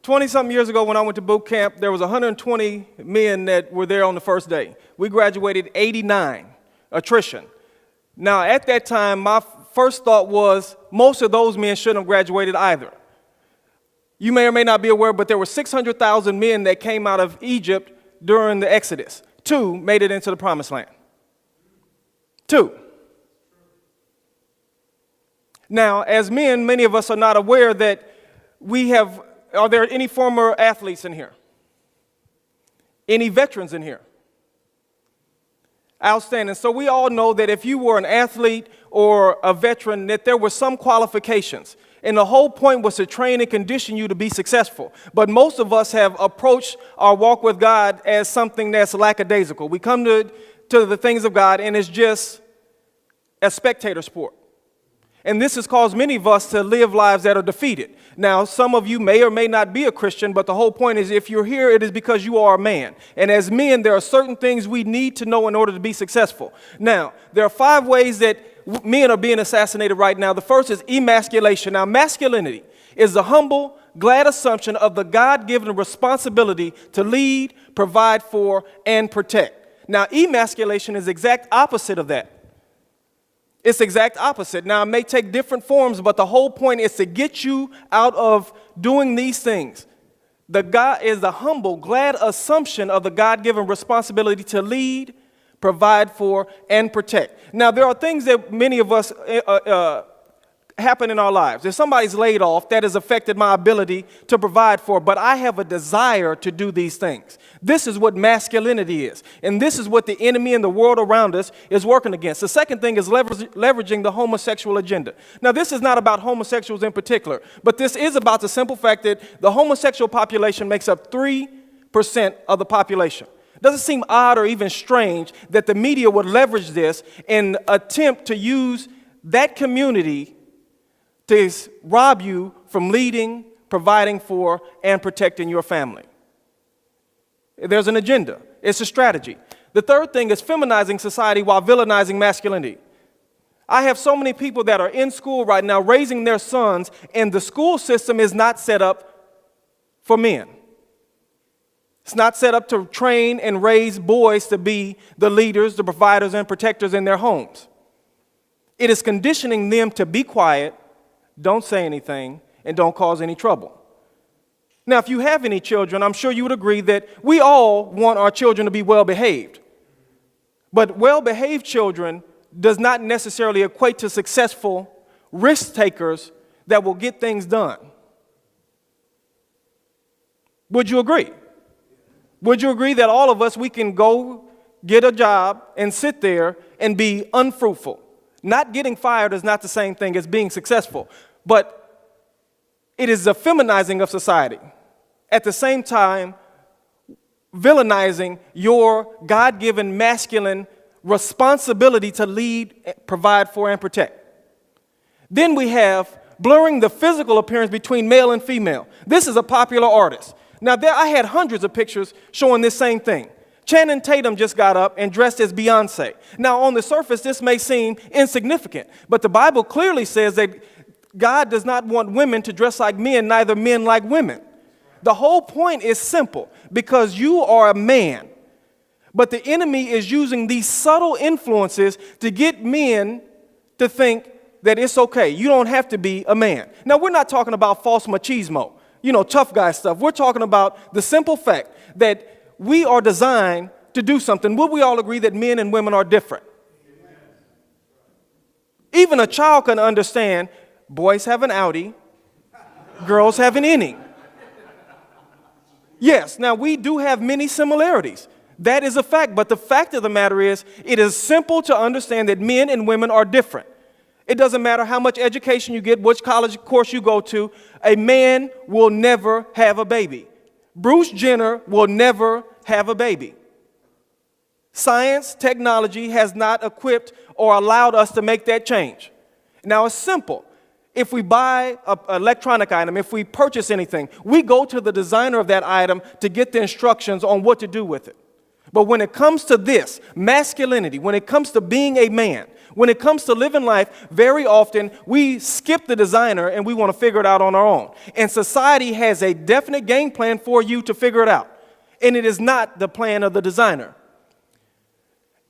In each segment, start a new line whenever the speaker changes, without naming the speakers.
20-something years ago when I went to boot camp, there was 120 men that were there on the first day. We graduated 89, attrition. Now, at that time, my first thought was most of those men shouldn't have graduated either. You may or may not be aware, but there were 600,000 men that came out of Egypt during the Exodus. 2 made it into the Promised Land. 2. Now, as men, many of us are not aware that are there any former athletes in here? Any veterans in here? Outstanding. So we all know that if you were an athlete or a veteran, that there were some qualifications. And the whole point was to train and condition you to be successful. But most of us have approached our walk with God as something that's lackadaisical. We come to the things of God and it's just a spectator sport. And this has caused many of us to live lives that are defeated. Now, some of you may or may not be a Christian, but the whole point is if you're here, it is because you are a man. And as men, there are certain things we need to know in order to be successful. Now, there are 5 ways that men are being assassinated right now. The first is emasculation. Now, masculinity is the humble, glad assumption of the God-given responsibility to lead, provide for, and protect. Now, emasculation is the exact opposite of that. It's the exact opposite. Now, it may take different forms, but the whole point is to get you out of doing these things. The God is the humble, glad assumption of the God-given responsibility to lead, provide for, and protect. Now, there are things that many of us happen in our lives. If somebody's laid off, that has affected my ability to provide for, but I have a desire to do these things. This is what masculinity is, and this is what the enemy and the world around us is working against. The second thing is leveraging the homosexual agenda. Now, this is not about homosexuals in particular, but this is about the simple fact that the homosexual population makes up 3% of the population. Doesn't seem odd or even strange that the media would leverage this and attempt to use that community to rob you from leading, providing for, and protecting your family. There's an agenda. It's a strategy. The third thing is feminizing society while villainizing masculinity. I have so many people that are in school right now raising their sons, and the school system is not set up for men. It's not set up to train and raise boys to be the leaders, the providers, and protectors in their homes. It is conditioning them to be quiet, don't say anything, and don't cause any trouble. Now, if you have any children, I'm sure you would agree that we all want our children to be well-behaved. But well-behaved children does not necessarily equate to successful risk takers that will get things done. Would you agree? Would you agree that all of us, we can go get a job and sit there and be unfruitful? Not getting fired is not the same thing as being successful, but it is the feminizing of society. At the same time, villainizing your God-given masculine responsibility to lead, provide for, and protect. Then we have blurring the physical appearance between male and female. This is a popular artist. Now, I had hundreds of pictures showing this same thing. Channing Tatum just got up and dressed as Beyonce. Now, on the surface, this may seem insignificant, but the Bible clearly says that God does not want women to dress like men, neither men like women. The whole point is simple, because you are a man, but the enemy is using these subtle influences to get men to think that it's okay. You don't have to be a man. Now, we're not talking about false machismo, tough guy stuff. We're talking about the simple fact that we are designed to do something. Would we all agree that men and women are different? Even a child can understand boys have an outie, girls have an innie. Yes, now we do have many similarities. That is a fact, but the fact of the matter is, it is simple to understand that men and women are different. It doesn't matter how much education you get, which college course you go to, a man will never have a baby. Bruce Jenner will never have a baby. Science, technology has not equipped or allowed us to make that change. Now, it's simple. If we buy an electronic item, if we purchase anything, we go to the designer of that item to get the instructions on what to do with it. But when it comes to this, masculinity, when it comes to being a man, When it comes to living life, very often we skip the designer and we want to figure it out on our own. And society has a definite game plan for you to figure it out. And it is not the plan of the designer.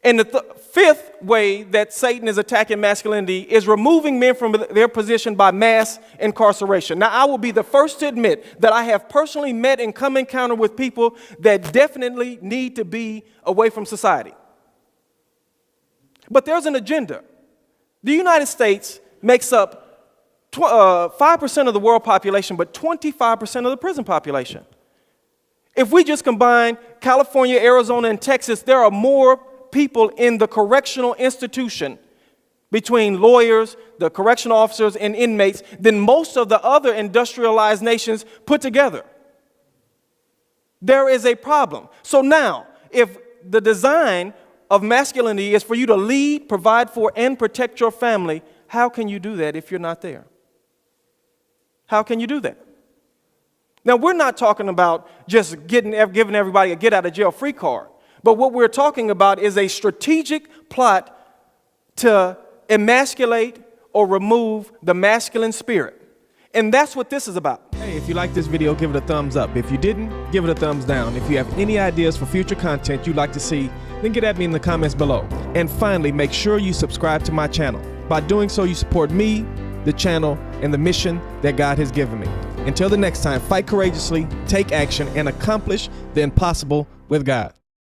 And the fifth way that Satan is attacking masculinity is removing men from their position by mass incarceration. Now, I will be the first to admit that I have personally met and come encounter with people that definitely need to be away from society. But there's an agenda. The United States makes up 5% of the world population, but 25% of the prison population. If we just combine California, Arizona, and Texas, there are more people in the correctional institution between lawyers, the correctional officers, and inmates than most of the other industrialized nations put together. There is a problem. So now, if the design of masculinity is for you to lead, provide for, and protect your family, how can you do that if you're not there? How can you do that? Now, we're not talking about just giving everybody a get-out-of-jail-free card. But what we're talking about is a strategic plot to emasculate or remove the masculine spirit. And that's what this is about.
Hey, if you like this video, give it a thumbs up. If you didn't, give it a thumbs down. If you have any ideas for future content you'd like to see, then get at me in the comments below. And finally, make sure you subscribe to my channel. By doing so, you support me, the channel, and the mission that God has given me. Until the next time, fight courageously, take action, and accomplish the impossible with God.